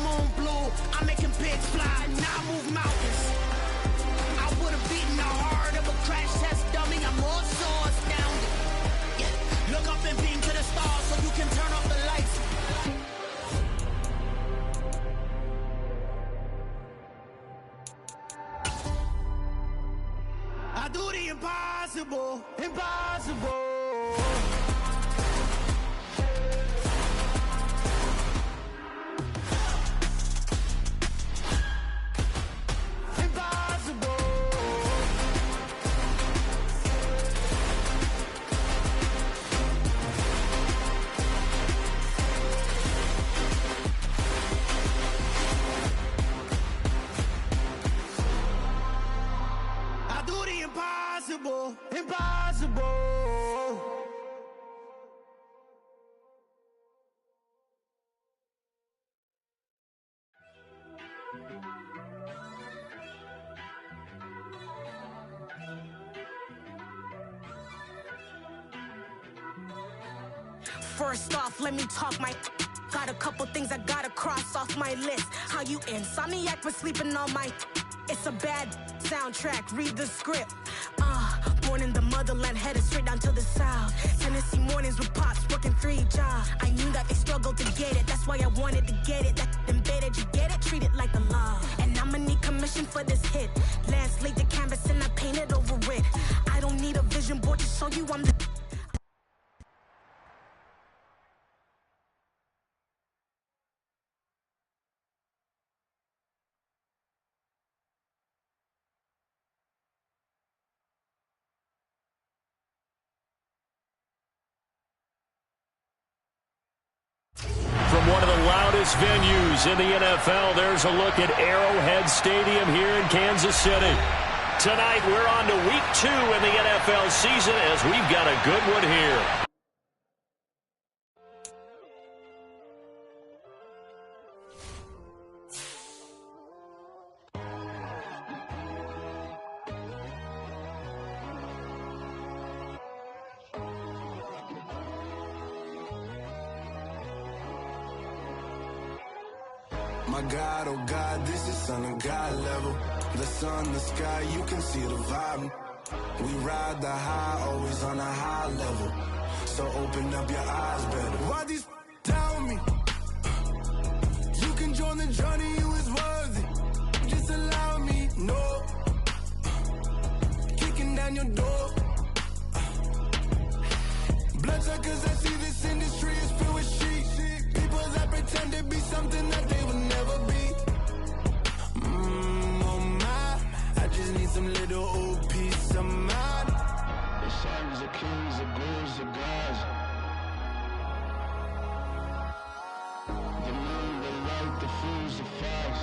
moon blue, I'm making pigs fly, now I move mountains. I would have beaten the heart of a crash test dummy, I'm more so astounded. Yeah. Look up and beam to the stars so you can turn off the lights. I do the impossible, impossible. Impossible, impossible. First off, let me talk my... Got a couple things I gotta cross off my list. How you insomniac for sleeping on my... It's a bad soundtrack, read the script. Born in the motherland, headed straight down to the south. Tennessee mornings with pops, working 3 jobs. I knew that they struggled to get it, that's why I wanted to get it. That embedded, you get it? Treat it like the law. And I'ma need commission for this hit. Lance laid the canvas and I painted over it. I don't need a vision board to show you I'm the... From one of the loudest venues in the NFL, there's a look at Arrowhead Stadium here in Kansas City. Tonight, we're on to week 2 in the NFL season as we've got a good one here. My God, oh God, this is Son of God level. The sun, the sky, you can see the vibe. We ride the high, always on a high level. So open up your eyes better. Why these tell me? You can join the journey, you is worthy. Just allow me, no. Kicking down your door. Bloodsuckers, I see this industry is filled with sheep. People that pretend to be something that they will never be. Oh my, I just need some little old peace of mind. The sons of kings, the ghouls, the gods. The moon, the light, the fools, the facts.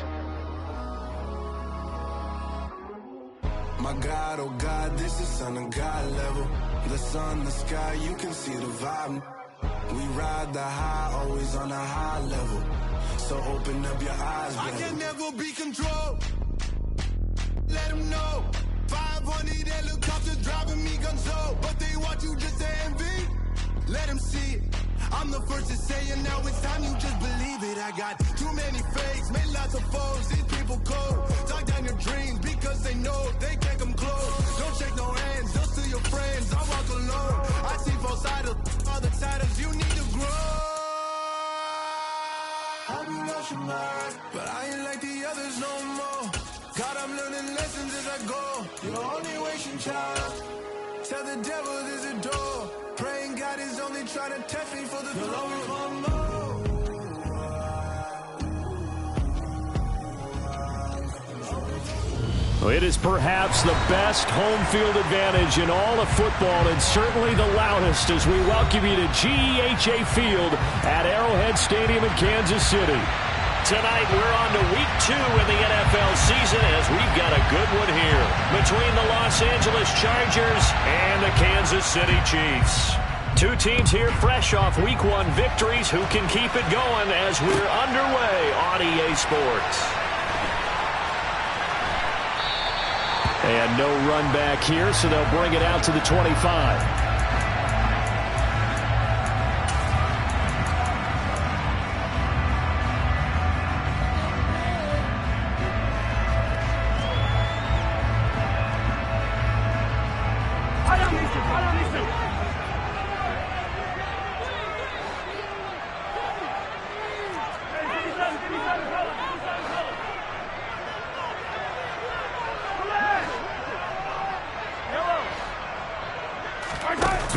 My God, oh God, this is Son of God level. The sun, the sky, you can see the vibe. We ride the high, always on a high level. So open up your eyes, baby. I can never be controlled. Let them know. 500 helicopters driving me gonzo. But they want you just to envy. Let them see it. I'm the first to say it, now it's time you just believe it. I got too many fakes, made lots of foes. These people cold. Talk down your dreams because they know they can't come close. Don't shake no hands, just to your friends. I walk alone. I see both sides of all the titles you need to grow. I've been watching mine, but I ain't like the others no more. God, I'm learning lessons as I go. You're only wasting time. Tell the devil there's a door. Praying God is only trying to test me for the glory of more. It is perhaps the best home field advantage in all of football, and certainly the loudest as we welcome you to GEHA Field at Arrowhead Stadium in Kansas City. Tonight, we're on to week 2 in the NFL season as we've got a good one here between the Los Angeles Chargers and the Kansas City Chiefs. Two teams here fresh off week 1 victories who can keep it going as we're underway on EA Sports. And no run back here, so they'll bring it out to the 25.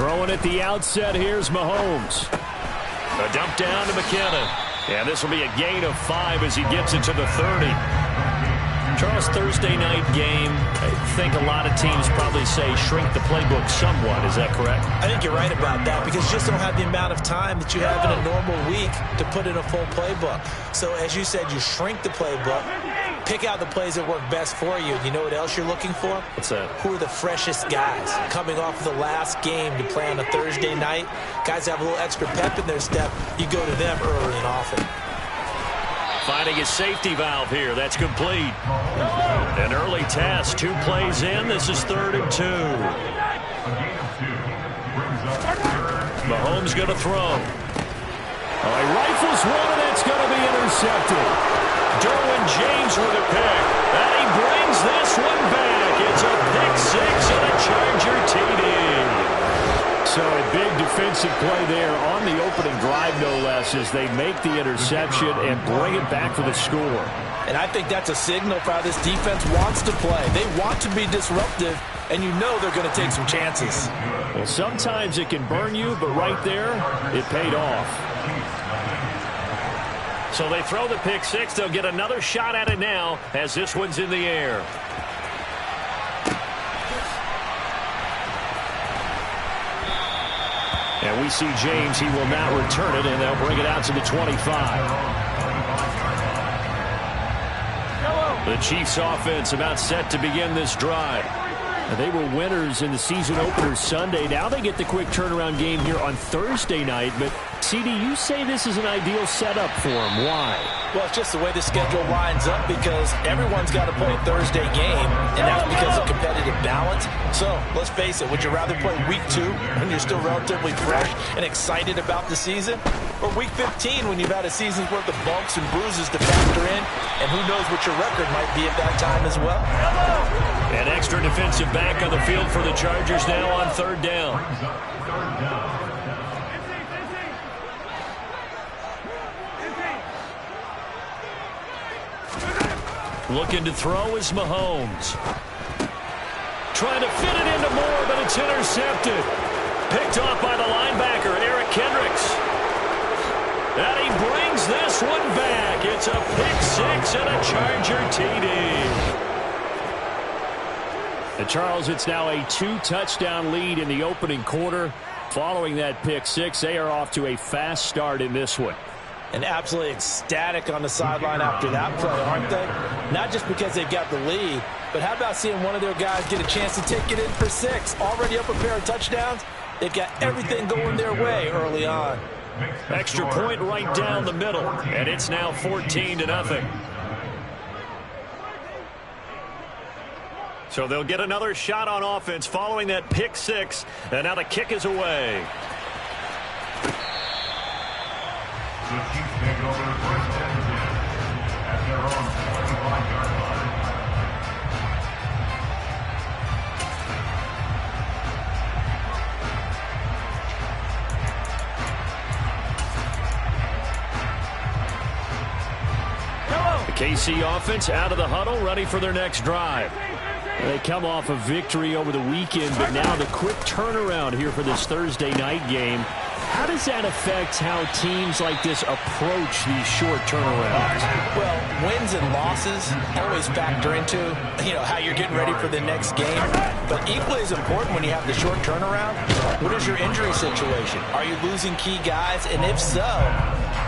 Throwing at the outset, here's Mahomes. A dump down to McKinnon. And this will be a gain of 5 as he gets into the 30. Charles, Thursday night game, I think a lot of teams probably say shrink the playbook somewhat. Is that correct? I think you're right about that because you just don't have the amount of time that you have in a normal week to put in a full playbook. So as you said, you shrink the playbook, pick out the plays that work best for you. You know what else you're looking for? What's that? Who are the freshest guys coming off the last game to play on a Thursday night? Guys have a little extra pep in their step. You go to them early and often. Finding his safety valve here. That's complete. An early test. 2 plays in. This is 3rd and 2. Mahomes going to throw. He rifles one, and it's going to be intercepted. Derwin James with a pick. And he brings this one back. It's a pick 6 and a Charger TD. So a big defensive play there on the opening drive, no less, as they make the interception and bring it back for the score. And I think that's a signal for how this defense wants to play. They want to be disruptive, and you know they're going to take some chances. Well, sometimes it can burn you, but right there, it paid off. So they throw the pick 6. They'll get another shot at it now as this one's in the air. And we see James. He will not return it, and they'll bring it out to the 25. The Chiefs offense about set to begin this drive. They were winners in the season opener Sunday. Now they get the quick turnaround game here on Thursday night. But, CD, you say this is an ideal setup for them. Why? Well, it's just the way the schedule lines up because everyone's got to play a Thursday game, and that's because of competitive balance. So, let's face it, would you rather play week 2 when you're still relatively fresh and excited about the season? Or week 15 when you've had a season's worth of bumps and bruises to factor in, and who knows what your record might be at that time as well? An extra defensive back on the field for the Chargers now on 3rd down. Looking to throw is Mahomes. Trying to fit it into Moore, but it's intercepted. Picked off by the linebacker, Eric Kendricks. And he brings this one back. It's a pick 6 and a Charger TD. And Charles, it's now a 2-touchdown lead in the opening quarter. Following that pick 6, they are off to a fast start in this one. And absolutely ecstatic on the sideline after that play, aren't they? Not just because they've got the lead, but how about seeing one of their guys get a chance to take it in for 6? Already up a pair of touchdowns. They've got everything going their way early on. Extra point right down the middle, and it's now 14-0. So they'll get another shot on offense following that pick 6, and now the kick is away. The Chiefs take over the first 10 at their own 25-yard line. The KC offense out of the huddle, ready for their next drive. They come off a victory over the weekend, but now the quick turnaround here for this Thursday night game. How does that affect how teams like this approach these short turnarounds? Well, wins and losses always factor into, how you're getting ready for the next game. But equally as important when you have the short turnaround, what is your injury situation? Are you losing key guys? And if so,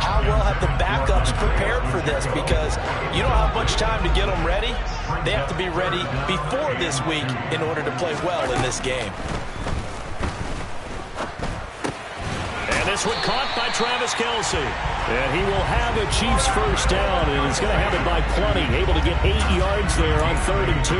how well have the backups prepared for this? Because you don't have much time to get them ready. They have to be ready before this week in order to play well in this game. This one caught by Travis Kelce. And he will have a Chiefs first down, and he's going to have it by plenty. Able to get 8 yards there on 3rd and 2.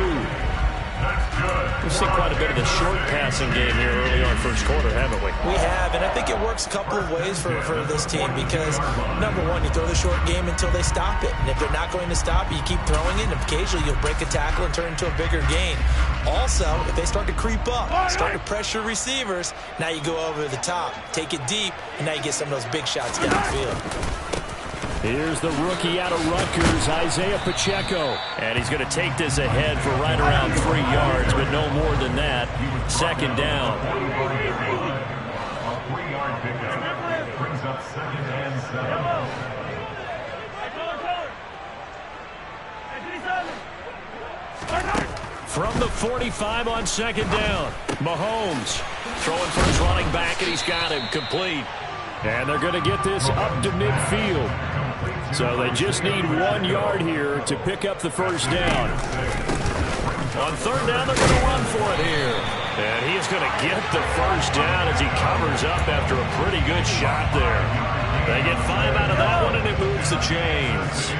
We've seen quite a bit of the short passing game here early on first quarter, haven't we? We have, and I think it works a couple of ways for this team because, number one, you throw the short game until they stop it. And if they're not going to stop it, you keep throwing it, and occasionally you'll break a tackle and turn it into a bigger gain. Also, if they start to creep up, start to pressure receivers, now you go over the top, take it deep, and now you get some of those big shots downfield. Here's the rookie out of Rutgers, Isaiah Pacheco. And he's going to take this ahead for right around 3 yards, but no more than that. 2nd down. Second and 7. From the 45 on second down, Mahomes throwing for his running back, and he's got him complete. And they're going to get this up to midfield. So they just need 1 yard here to pick up the first down. On third down, they're going to run for it here. And he is going to get the first down as he covers up after a pretty good shot there. They get 5 out of that one, and it moves the chains.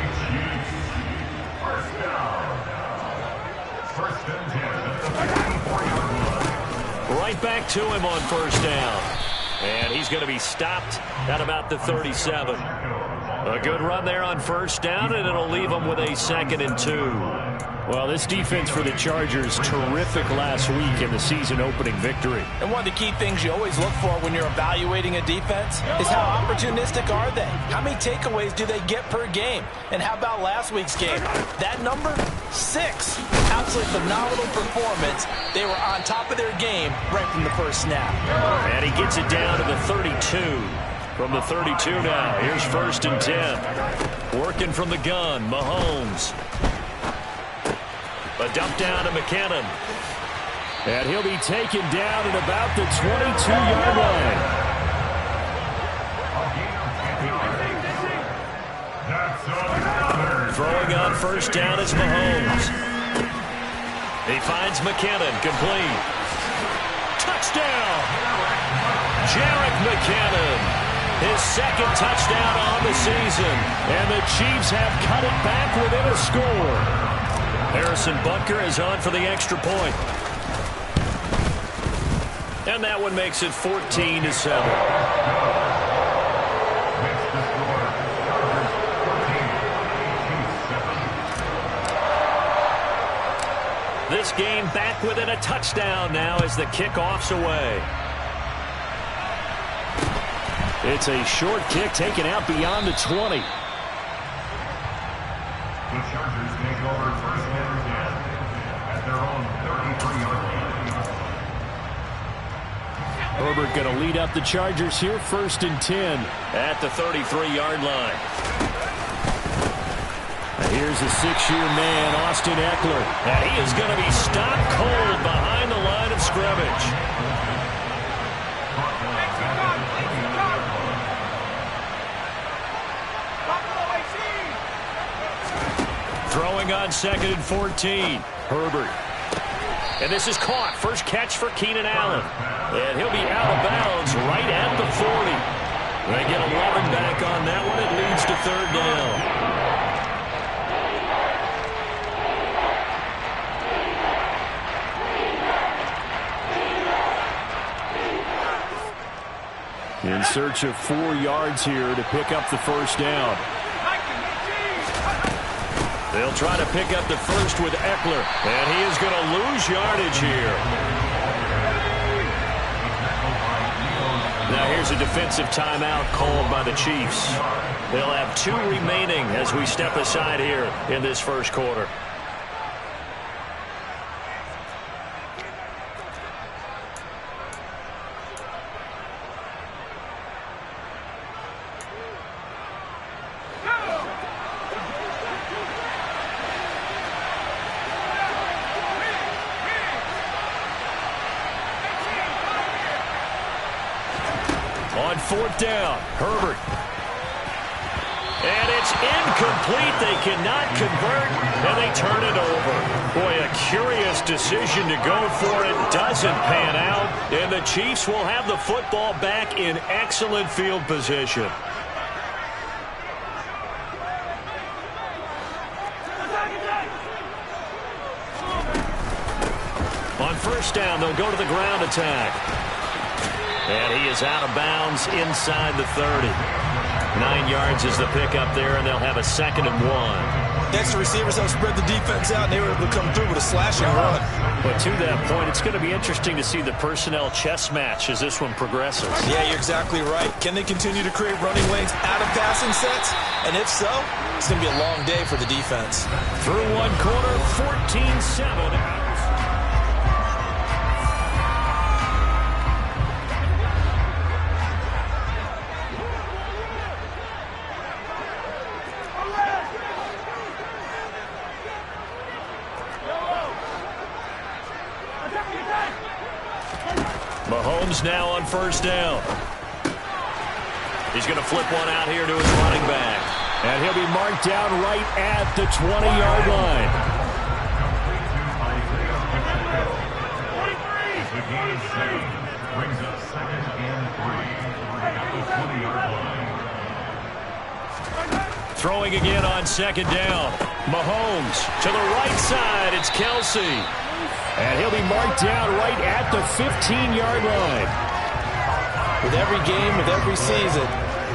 Right back to him on first down. And he's going to be stopped at about the 37. A good run there on first down, and it'll leave him with a 2nd and 2. Well, this defense for the Chargers, terrific last week in the season-opening victory. And one of the key things you always look for when you're evaluating a defense is how opportunistic are they? How many takeaways do they get per game? And how about last week's game? That number, 6. Absolutely phenomenal performance. They were on top of their game right from the first snap. And he gets it down to the 32. From the 32 now, here's 1st and 10. Working from the gun, Mahomes. A dump down to McKinnon. And he'll be taken down at about the 22-yard line. Throwing on first down is Mahomes. He finds McKinnon, complete. Touchdown! Jerick McKinnon, his 2nd touchdown on the season. And the Chiefs have cut it back within a score. Harrison Butker is on for the extra point. And that one makes it 14-7. This game back within a touchdown now as the kickoff's away. It's a short kick taken out beyond the 20. The Chargers take over 1st and 10 at their own 33-yard line. Herbert going to lead up the Chargers here, 1st and 10 at the 33-yard line. Here's a 6-year man, Austin Eckler. And he is going to be stopped cold behind the line of scrimmage. Throwing on 2nd and 14. Herbert. And this is caught. First catch for Keenan Allen. And he'll be out of bounds right at the 40. They get 11 back on that one. It leads to 3rd down. In search of 4 yards here to pick up the first down. They'll try to pick up the first with Eckler, and he is going to lose yardage here. Now here's a defensive timeout called by the Chiefs. They'll have 2 remaining as we step aside here in this first quarter. On 4th down, Herbert. And it's incomplete. They cannot convert, and they turn it over. Boy, a curious decision to go for it. Doesn't pan out, and the Chiefs will have the football back in excellent field position. On 1st down, they'll go to the ground attack. And he is out of bounds inside the 30. 9 yards is the pickup there, and they'll have a 2nd and 1. Next, the receivers have spread the defense out, and they were able to come through with a slashing run. But to that point, it's going to be interesting to see the personnel chess match as this one progresses. Yeah, you're exactly right. Can they continue to create running lanes out of passing sets? And if so, it's going to be a long day for the defense. Through 1 quarter, 14-7. Mahomes now on first down. He's going to flip one out here to his running back. And he'll be marked down right at the 20-yard line. The game is saved. Brings up 2nd and 3 at the 20-yard line. Throwing again on 2nd down. Mahomes to the right side. It's Kelce. And he'll be marked down right at the 15-yard line. With every game, with every season,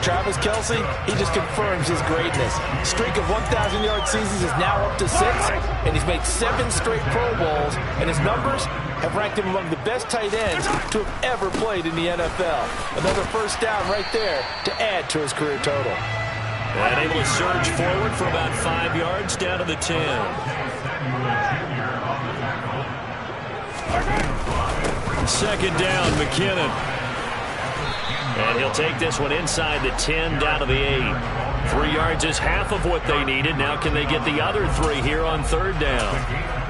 Travis Kelce, he just confirms his greatness. Streak of 1,000-yard seasons is now up to 6, and he's made 7 straight Pro Bowls, and his numbers have ranked him among the best tight ends to have ever played in the NFL. Another first down right there to add to his career total. And able to surge forward for about 5 yards down to the 10. Second down, McKinnon. And he'll take this one inside the 10 down to the 8. 3 yards is half of what they needed. Now can they get the other 3 here on 3rd down?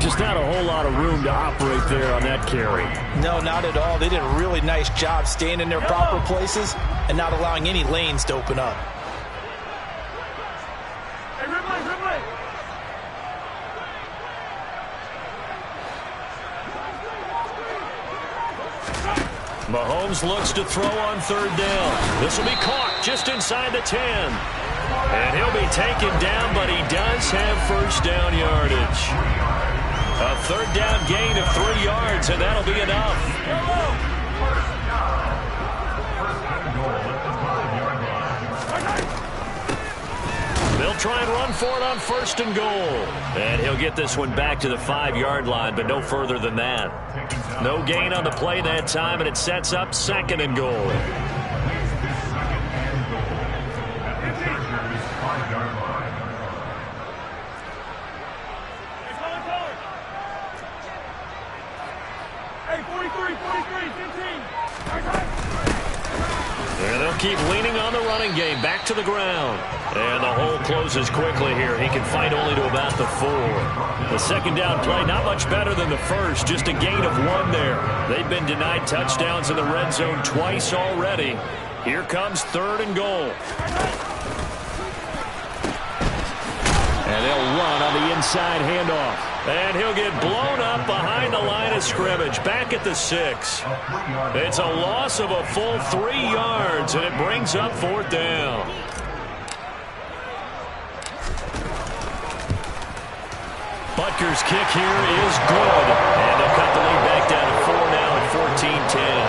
Just not a whole lot of room to operate there on that carry. No, not at all. They did a really nice job staying in their proper places and not allowing any lanes to open up. Mahomes looks to throw on 3rd down. This will be caught just inside the 10. And he'll be taken down, but he does have first down yardage. A 3rd down gain of 3 yards, and that'll be enough. They'll try and run for it on 1st and goal. And he'll get this one back to the 5-yard line, but no further than that. No gain on the play that time, and it sets up 2nd and goal. And they'll keep leaning on the running game. Back to the ground. And the hole closes quickly here. He can fight only to about the 4. The 2nd down play, not much better than the first. Just a gain of 1 there. They've been denied touchdowns in the red zone twice already. Here comes 3rd and goal. And they'll run on the inside handoff. And he'll get blown up behind the line of scrimmage, back at the 6. It's a loss of a full 3 yards, and it brings up 4th down. Butker's kick here is good. And they'll cut the lead back down to 4 now at 14-10.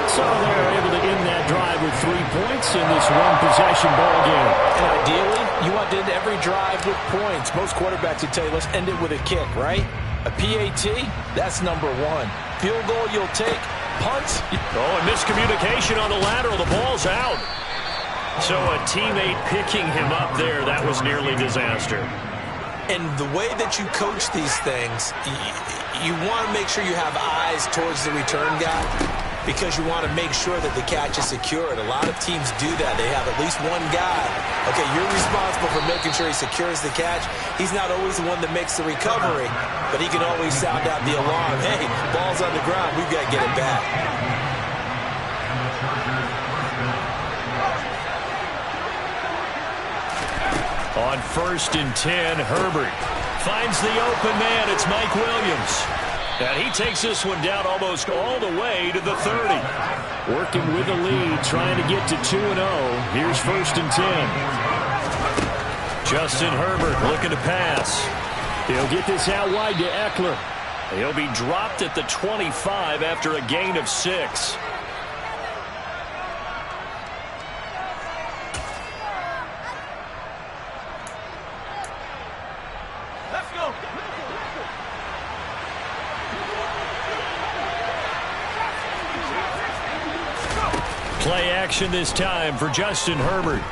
So they're able to end that drive with 3 points in this one-possession ball game. And ideally, you want to end every drive with points. Most quarterbacks would tell you, let's end it with a kick, right? A PAT, that's number 1. Field goal you'll take. Punts. Oh, and miscommunication on the lateral. The ball's out. So a teammate picking him up there, that was nearly disaster. And the way that you coach these things, you want to make sure you have eyes towards the return guy because you want to make sure that the catch is secured. A lot of teams do that. They have at least one guy. Okay, you're responsible for making sure he secures the catch. He's not always the one that makes the recovery, but he can always sound out the alarm. Hey, ball's on the ground. We've got to get it back. On 1st and 10, Herbert finds the open man. It's Mike Williams. And he takes this one down almost all the way to the 30. Working with the lead, trying to get to 2-0. Here's 1st and 10. Justin Herbert looking to pass. He'll get this out wide to Eckler. He'll be dropped at the 25 after a gain of 6. Play action this time for Justin Herbert.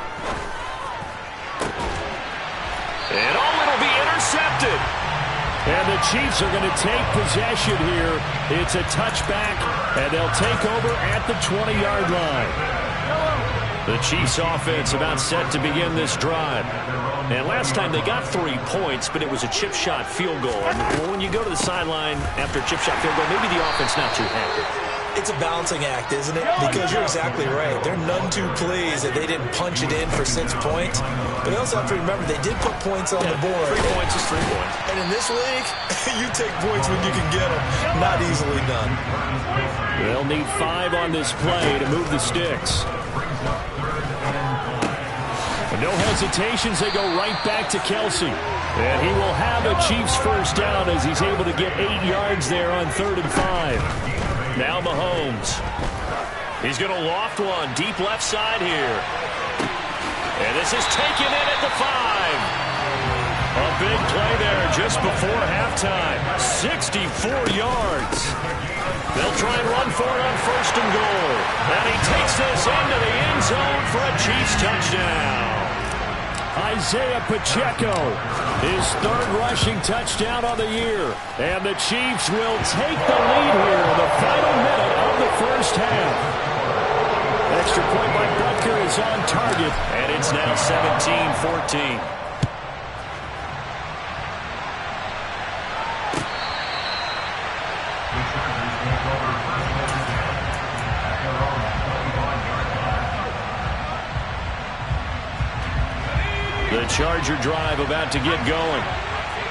And it'll be intercepted. And the Chiefs are going to take possession here. It's a touchback, and they'll take over at the 20-yard line. The Chiefs offense about set to begin this drive. And last time they got 3 points, but it was a chip shot field goal. And when you go to the sideline after a chip shot field goal, maybe the offense not too happy. It's a balancing act, isn't it? Because you're exactly right. They're none too pleased that they didn't punch it in for 6 points. But they also have to remember they did put points on the board. 3 points is 3 points. And in this league, you take points when you can get them. Not easily done. They'll need 5 on this play to move the sticks. No hesitations, they go right back to Kelsey. And he will have a Chiefs first down as he's able to get 8 yards there on 3rd and 5. Now Mahomes. He's going to loft one deep left side here. And this is taken in at the 5. A big play there just before halftime. 64 yards. They'll try and run for it on 1st and goal. And he takes this into the end zone for a Chiefs touchdown. Isaiah Pacheco, his 3rd rushing touchdown on the year. And the Chiefs will take the lead here in the final minute of the first half. Extra point by Butker is on target. And it's now 17-14. The Charger drive about to get going.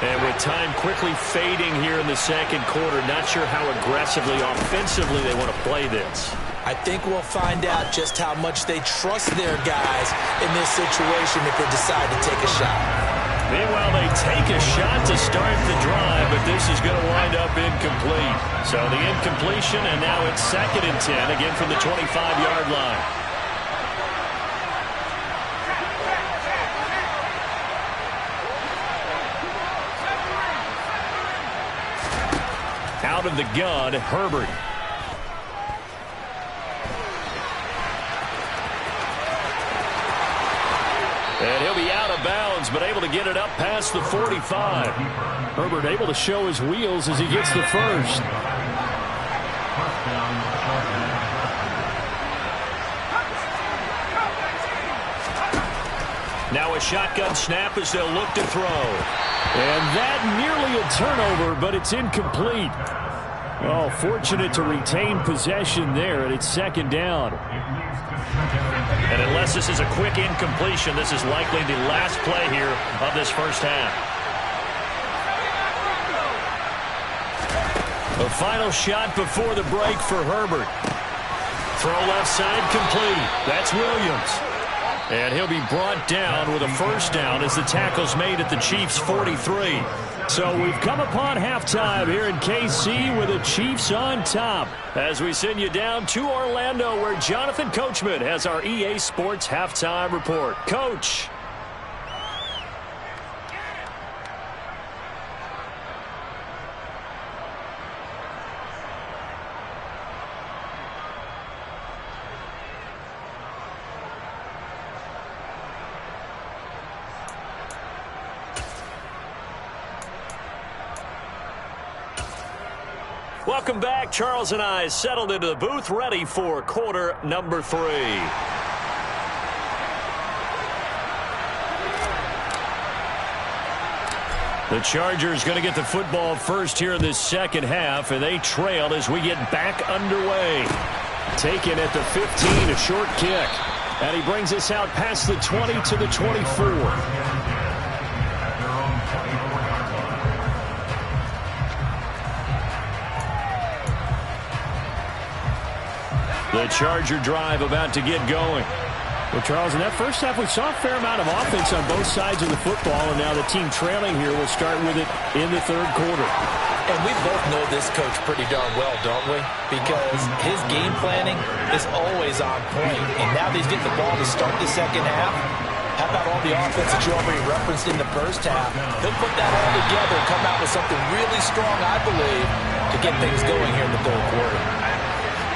And with time quickly fading here in the 2nd quarter, not sure how aggressively, offensively they want to play this. I think we'll find out just how much they trust their guys in this situation if they decide to take a shot. Meanwhile, they take a shot to start the drive, but this is going to wind up incomplete. So the incompletion, and now it's 2nd and 10, again from the 25-yard line. Out of the gun, Herbert. And he'll be out of bounds, but able to get it up past the 45. Herbert able to show his wheels as he gets the first. Now a shotgun snap as they'll look to throw. And that nearly a turnover, but it's incomplete. Oh, fortunate to retain possession there, and it's 2nd down. And unless this is a quick incompletion, this is likely the last play here of this first half. The final shot before the break for Herbert. Throw left side complete. That's Williams. And he'll be brought down with a first down as the tackle's made at the Chiefs' 43. So we've come upon halftime here in KC with the Chiefs on top. As we send you down to Orlando, where Jonathan Coachman has our EA Sports Halftime Report. Coach. Welcome back. Charles and I settled into the booth, ready for quarter number 3. The Chargers going to get the football first here in this 2nd half, and they trailed as we get back underway. Taken at the 15, a short kick. And he brings us out past the 20 to the 24. The Charger drive about to get going. Well, Charles, in that first half, we saw a fair amount of offense on both sides of the football, and now the team trailing here will start with it in the 3rd quarter. And we both know this coach pretty darn well, don't we? Because his game planning is always on point. And now that he's getting the ball to start the 2nd half, how about all the offense that you already referenced in the first half? He'll put that all together and come out with something really strong, I believe, to get things going here in the 3rd quarter.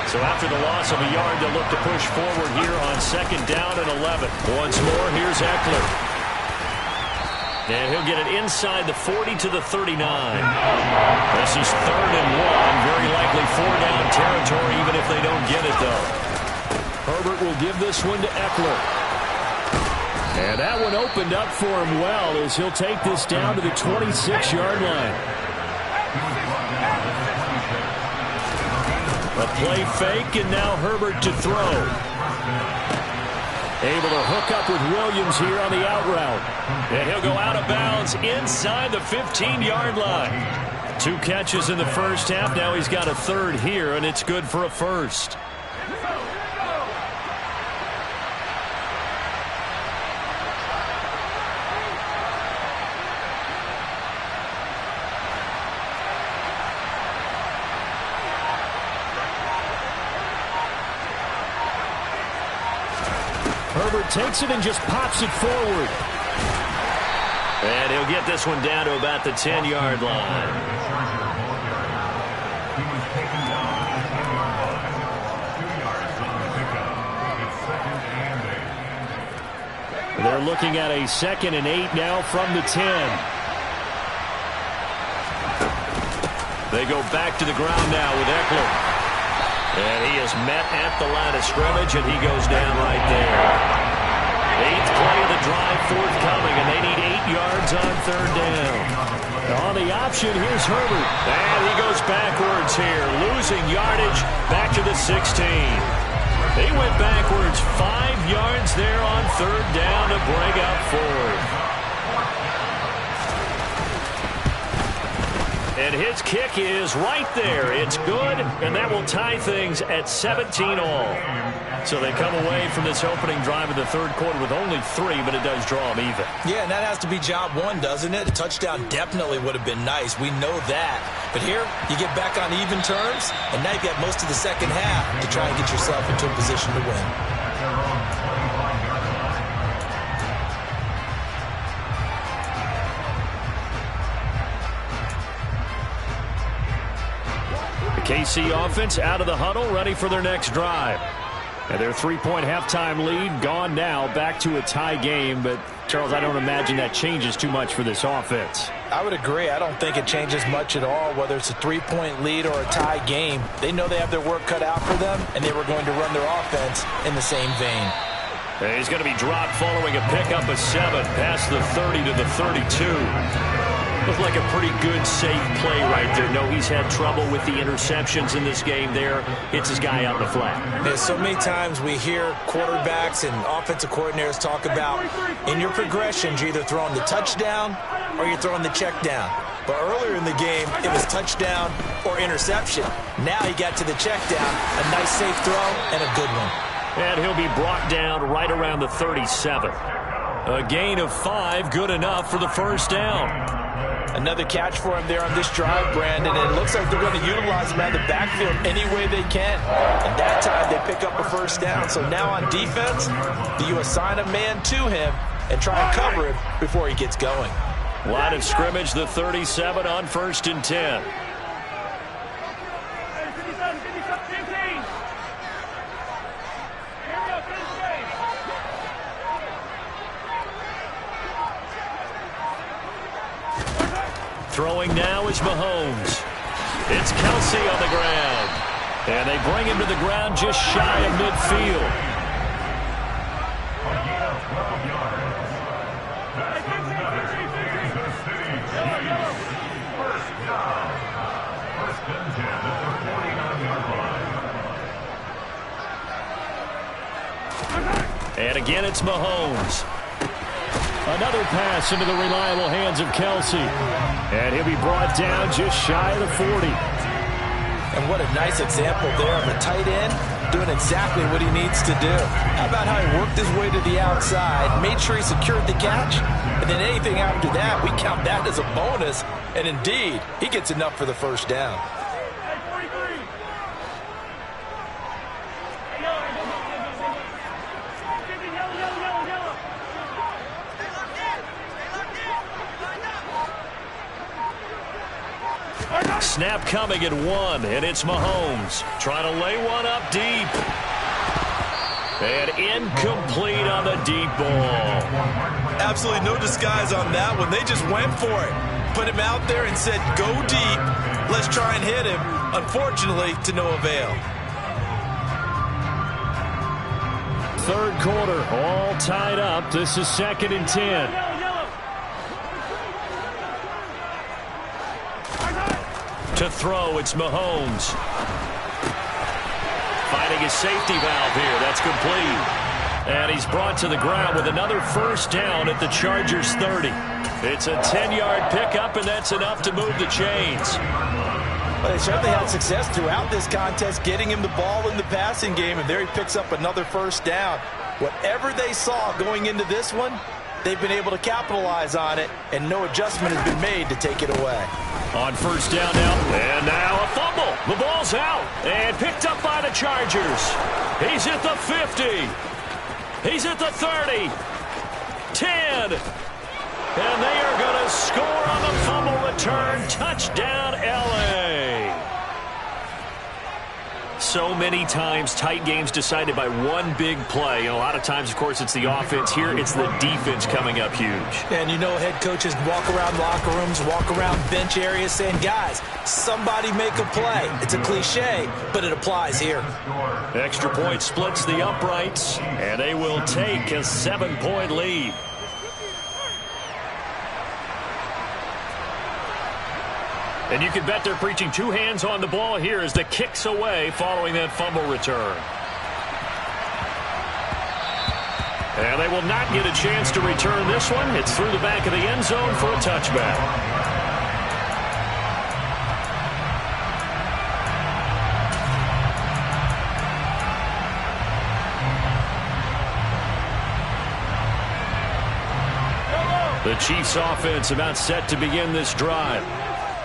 So after the loss of a yard, they'll look to push forward here on 2nd down and 11. Once more, here's Eckler. And he'll get it inside the 40 to the 39. This is 3rd and 1. Very likely 4-down territory, even if they don't get it, though. Herbert will give this one to Eckler. And that one opened up for him well as he'll take this down to the 26-yard line. A play fake, and now Herbert to throw. Able to hook up with Williams here on the out route. And he'll go out of bounds inside the 15-yard line. 2 catches in the first half. Now he's got a third here, and it's good for a first. Herbert takes it and just pops it forward. And he'll get this one down to about the 10-yard line. He was taken down at the 10-yard line. 2 yards on the pickup. It's 2nd and 8. They're looking at a 2nd and 8 now from the 10. They go back to the ground now with Eckler. And he is met at the line of scrimmage, and he goes down right there. 8th play of the drive forthcoming, and they need 8 yards on third down. On the option, here's Herbert. And he goes backwards here, losing yardage back to the 16. He went backwards 5 yards there on third down to bring up fourth. And his kick is right there. It's good, and that will tie things at 17 all. So they come away from this opening drive in the third quarter with only 3, but it does draw them even. Yeah, and that has to be job one, doesn't it? A touchdown definitely would have been nice. We know that. But here, you get back on even terms, and now you've got most of the second half to try and get yourself into a position to win. KC offense out of the huddle, ready for their next drive. And their 3-point halftime lead gone now, back to a tie game. But, Charles, I don't imagine that changes too much for this offense. I would agree. I don't think it changes much at all, whether it's a 3-point lead or a tie game. They know they have their work cut out for them, and they were going to run their offense in the same vein. And he's going to be dropped following a pickup of 7, past the 30 to the 32. Looked like a pretty good, safe play right there. No, he's had trouble with the interceptions in this game there. Hits his guy out in the flat. Yeah, so many times we hear quarterbacks and offensive coordinators talk about in your progressions, you're either throwing the touchdown or you're throwing the check down. But earlier in the game, it was touchdown or interception. Now he got to the check down, a nice safe throw and a good one. And he'll be brought down right around the 37. A gain of 5, good enough for the first down. Another catch for him there on this drive, Brandon, and it looks like they're going to utilize him out of the backfield any way they can. And that time they pick up a first down. So now on defense, do you assign a man to him and try and cover him before he gets going? Line of scrimmage, the 37 on 1st and 10. Throwing now is Mahomes. It's Kelsey on the ground. And they bring him to the ground just shy of midfield. And again, it's Mahomes. Another pass into the reliable hands of Kelsey. And he'll be brought down just shy of the 40. And what a nice example there of a tight end doing exactly what he needs to do. How about how he worked his way to the outside, made sure he secured the catch, and then anything after that, we count that as a bonus. And indeed, he gets enough for the first down. Snap coming at 1, and it's Mahomes trying to lay one up deep. And incomplete on the deep ball. Absolutely no disguise on that one. They just went for it. Put him out there and said, go deep. Let's try and hit him. Unfortunately, to no avail. Third quarter, all tied up. This is 2nd and 10. To throw, it's Mahomes. finding his safety valve here. That's complete. And he's brought to the ground with another first down at the Chargers 30. It's a 10-yard pickup, and that's enough to move the chains. Well, they certainly had success throughout this contest getting him the ball in the passing game, and there he picks up another first down. Whatever they saw going into this one, they've been able to capitalize on it, and no adjustment has been made to take it away. On first down now, and now a fumble. The ball's out, and picked up by the Chargers. He's at the 50. He's at the 30. 10. And they are going to score on the fumble return. Touchdown, L.A. So many times tight games decided by one big play. And a lot of times, of course, it's the offense. Here, it's the defense coming up huge. And you know head coaches walk around locker rooms, walk around bench areas saying, guys, somebody make a play. It's a cliche, but it applies here. Extra point splits the uprights, and they will take a 7-point lead. And you can bet they're preaching two hands on the ball here as the kick's away following that fumble return. And they will not get a chance to return this one. It's through the back of the end zone for a touchback. The Chiefs offense about set to begin this drive.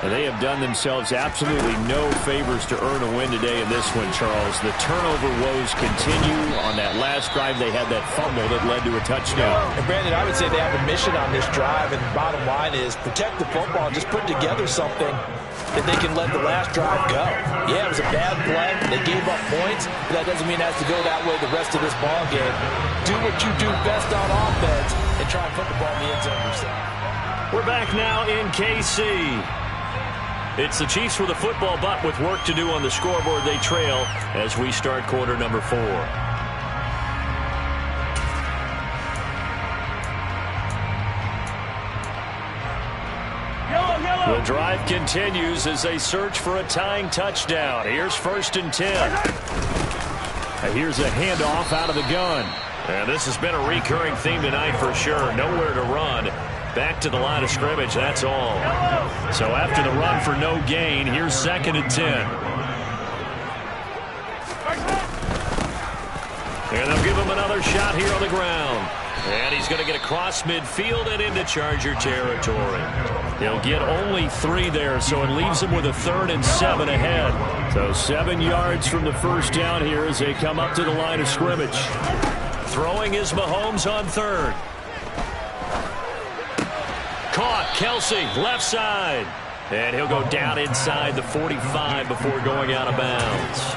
And they have done themselves absolutely no favors to earn a win today in this one, Charles. The turnover woes continue. On that last drive, they had that fumble that led to a touchdown. And Brandon, I would say they have a mission on this drive, and the bottom line is protect the football, just put together something that they can let the last drive go. Yeah, it was a bad play. They gave up points, but that doesn't mean it has to go that way the rest of this ball game. Do what you do best on offense and try and put the ball in the end zone yourself. We're back now in KC. It's the Chiefs with a football, but with work to do on the scoreboard, they trail as we start quarter number 4. The drive continues as they search for a tying touchdown. Here's 1st and 10. Here's a handoff out of the gun. And this has been a recurring theme tonight for sure. Nowhere to run. Back to the line of scrimmage, that's all. So after the run for no gain, here's 2nd and 10. And they'll give him another shot here on the ground. And he's going to get across midfield and into Charger territory. He'll get only 3 there, so it leaves him with a 3rd and 7 ahead. So 7 yards from the first down here as they come up to the line of scrimmage. Throwing is Mahomes on 3rd. Caught, Kelsey, left side. And he'll go down inside the 45 before going out of bounds.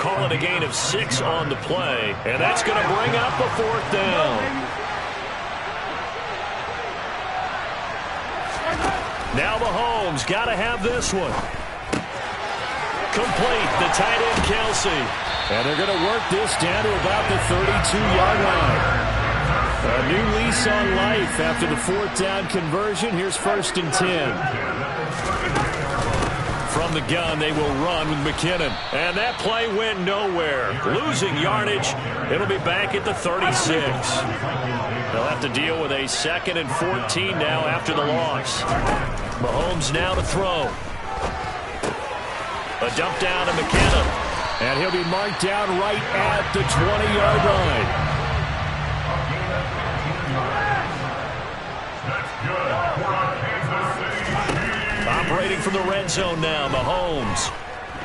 Call it a gain of 6 on the play. And that's going to bring up a 4th down. Now Mahomes got to have this one. Complete, the tight end Kelsey. And they're going to work this down to about the 32-yard line. A new lease on life after the 4th down conversion. Here's 1st and 10. From the gun, they will run with McKinnon. And that play went nowhere. Losing yardage. It'll be back at the 36. They'll have to deal with a 2nd and 14 now after the loss. Mahomes now to throw. A dump down to McKinnon. And he'll be marked down right at the 20-yard line. Operating from the red zone now, Mahomes.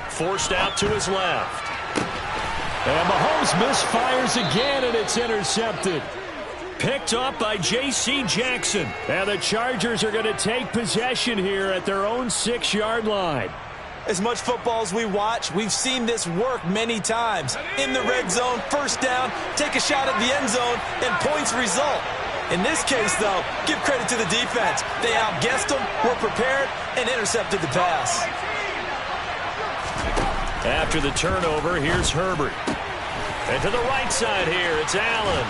Forced out to his left. And Mahomes misfires again, and it's intercepted. Picked up by J.C. Jackson. And the Chargers are going to take possession here at their own 6-yard line. As much football as we watch, we've seen this work many times. In the red zone, first down, take a shot at the end zone, and points result. In this case, though, give credit to the defense. They outguessed them, were prepared, and intercepted the pass. After the turnover, here's Herbert. And to the right side here, it's Allen.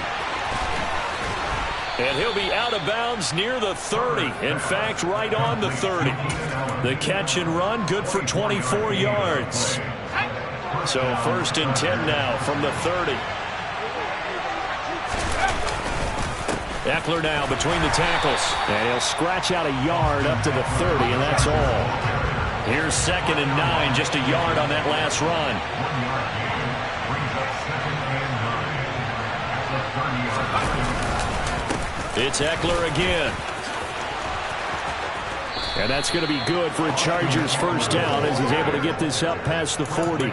And he'll be out of bounds near the 30. In fact, right on the 30. The catch and run, good for 24 yards. So 1st and 10 now from the 30. Eckler now between the tackles. And he'll scratch out a yard up to the 30, and that's all. Here's 2nd and 9, just a yard on that last run. It's Eckler again. And that's going to be good for a Chargers first down as he's able to get this up past the 40.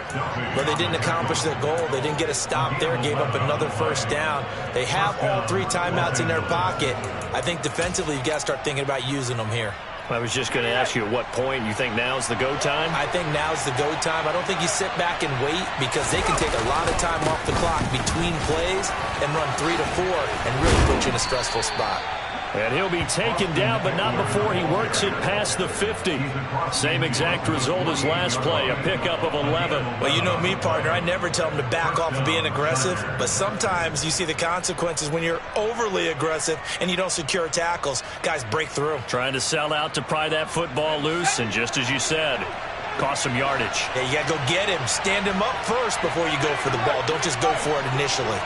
But they didn't accomplish their goal. They didn't get a stop there, gave up another first down. They have all 3 timeouts in their pocket. I think defensively you've got to start thinking about using them here. I was just going to ask you at what point you think now's the go time? I think now's the go time. I don't think you sit back and wait because they can take a lot of time off the clock between plays and run 3 to 4 and really put you in a stressful spot. And he'll be taken down, but not before he works it past the 50. Same exact result as last play, a pickup of 11. Well, you know me, partner. I never tell them to back off of being aggressive, but sometimes you see the consequences when you're overly aggressive and you don't secure tackles. Guys break through. Trying to sell out to pry that football loose, and just as you said, cost some yardage. Yeah, you got to go get him. Stand him up first before you go for the ball. Don't just go for it initially.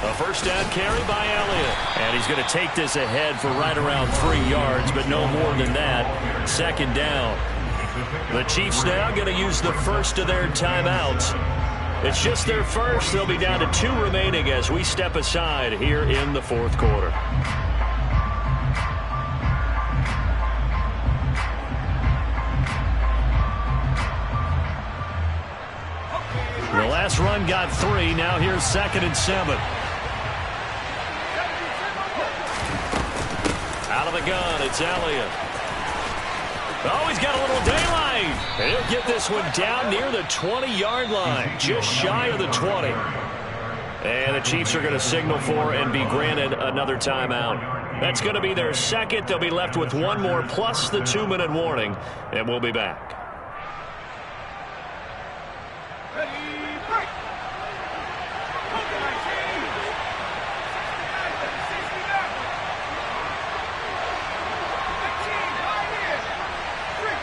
A first down carry by Elliott. And he's going to take this ahead for right around 3 yards, but no more than that. 2nd down. The Chiefs now going to use the first of their timeouts. It's just their first. They'll be down to 2 remaining as we step aside here in the 4th quarter. The last run got 3. Now here's 2nd and 7. Out of the gun, it's Elliott. Oh, he's got a little daylight. He'll get this one down near the 20-yard line, just shy of the 20. And the Chiefs are going to signal for and be granted another timeout. That's going to be their second. They'll be left with 1 more plus the 2-minute warning, and we'll be back.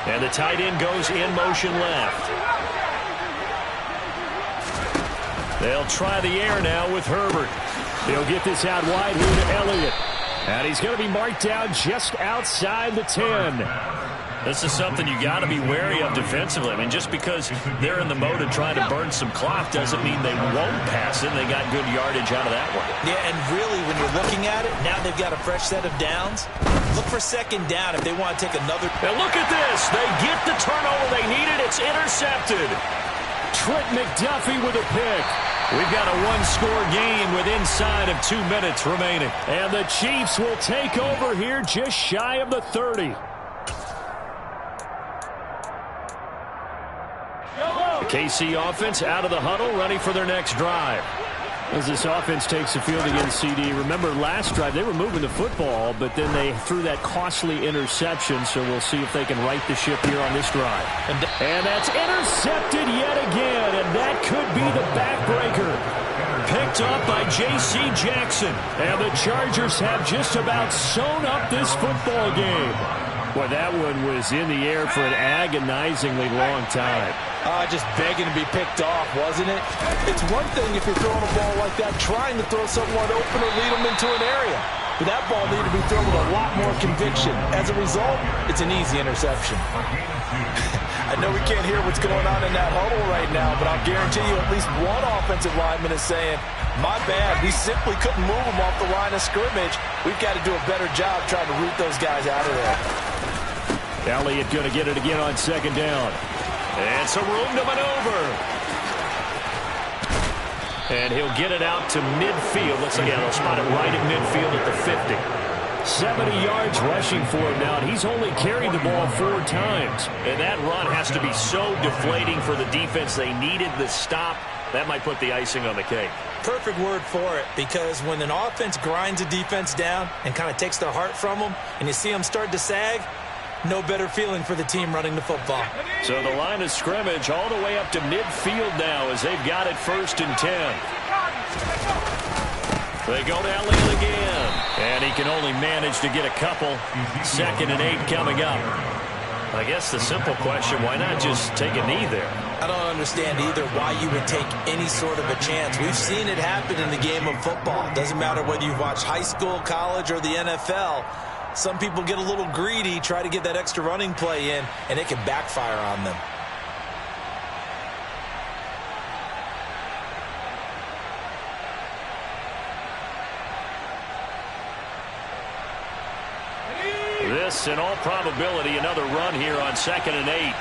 And the tight end goes in motion left. They'll try the air now with Herbert. He'll get this out wide here to Elliott. And he's going to be marked down just outside the 10. This is something you got to be wary of defensively. I mean, just because they're in the mode of trying to burn some clock doesn't mean they won't pass it. They got good yardage out of that one. Yeah, and really, when you're looking at it, now they've got a fresh set of downs. Look for 2nd down if they want to take another. And look at this. They get the turnover they needed. It's intercepted. Trent McDuffie with a pick. We've got a 1-score game with inside of 2 minutes remaining. And the Chiefs will take over here just shy of the 30. The KC offense out of the huddle, ready for their next drive. As this offense takes the field against CD. Remember, last drive, they were moving the football, but then they threw that costly interception, so we'll see if they can right the ship here on this drive. And that's intercepted yet again, and that could be the backbreaker. Picked up by J.C. Jackson. And the Chargers have just about sewn up this football game. Boy, that one was in the air for an agonizingly long time. Just begging to be picked off, wasn't it? It's one thing if you're throwing a ball like that, trying to throw someone open or lead them into an area. But that ball needed to be thrown with a lot more conviction. As a result, it's an easy interception. I know we can't hear what's going on in that huddle right now, but I'll guarantee you at least one offensive lineman is saying, my bad, we simply couldn't move them off the line of scrimmage. We've got to do a better job trying to root those guys out of there. Elliott going to get it again on 2nd down. And some room to maneuver. And he'll get it out to midfield. Let's again, they'll spot it right at midfield at the 50. 70 yards rushing for him now, and he's only carried the ball 4 times. And that run has to be so deflating for the defense. They needed the stop. That might put the icing on the cake. Perfect word for it, because when an offense grinds a defense down and kind of takes their heart from them, and you see them start to sag, no better feeling for the team running the football. So the line of scrimmage all the way up to midfield now as they've got it 1st and 10. They go to Elliott again. And he can only manage to get a couple. 2nd and 8 coming up. I guess the simple question, why not just take a knee there? I don't understand either why you would take any sort of a chance. We've seen it happen in the game of football. It doesn't matter whether you've watched high school, college, or the NFL. Some people get a little greedy, try to get that extra running play in, and it can backfire on them. This, in all probability, another run here on 2nd and 8.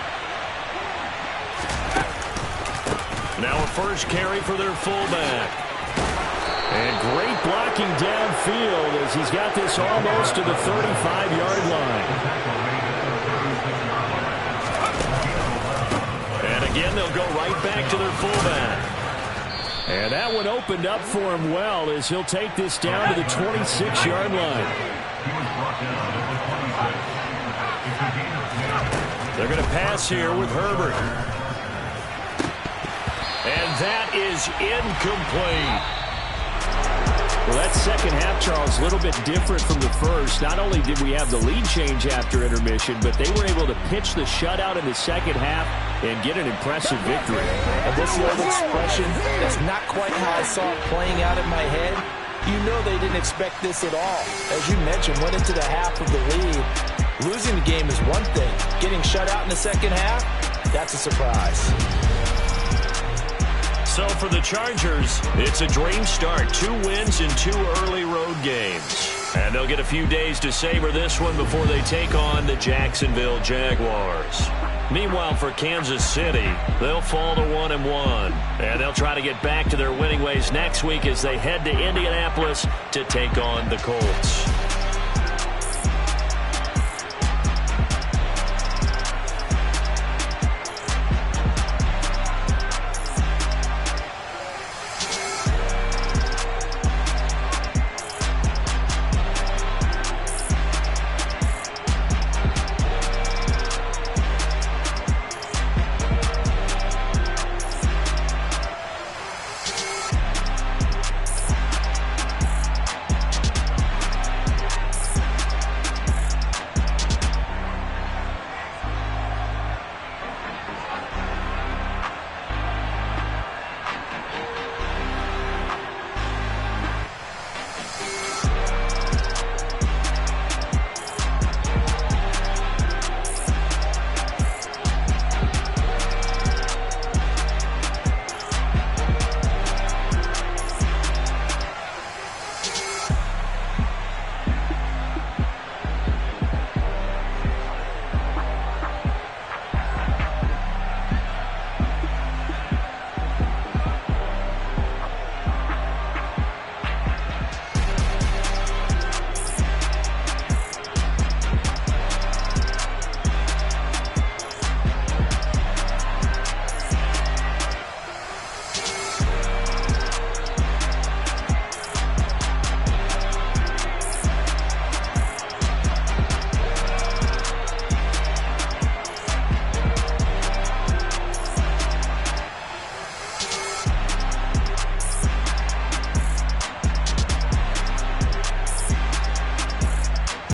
Now a first carry for their fullback. And great blocking downfield as he's got this almost to the 35-yard line. And again, they'll go right back to their fullback. And that one opened up for him well as he'll take this down to the 26-yard line. They're going to pass here with Herbert. And that is incomplete. Well, that second half, Charles, a little bit different from the first. Not only did we have the lead change after intermission, but they were able to pitch the shutout in the second half and get an impressive victory. And this old expression, that's not quite how I saw it playing out in my head. You know they didn't expect this at all. As you mentioned, went into the half of the lead. Losing the game is one thing. Getting shut out in the second half, that's a surprise. So for the Chargers, it's a dream start. 2 wins in 2 early road games. And they'll get a few days to savor this one before they take on the Jacksonville Jaguars. Meanwhile, for Kansas City, they'll fall to 1-1. And they'll try to get back to their winning ways next week as they head to Indianapolis to take on the Colts.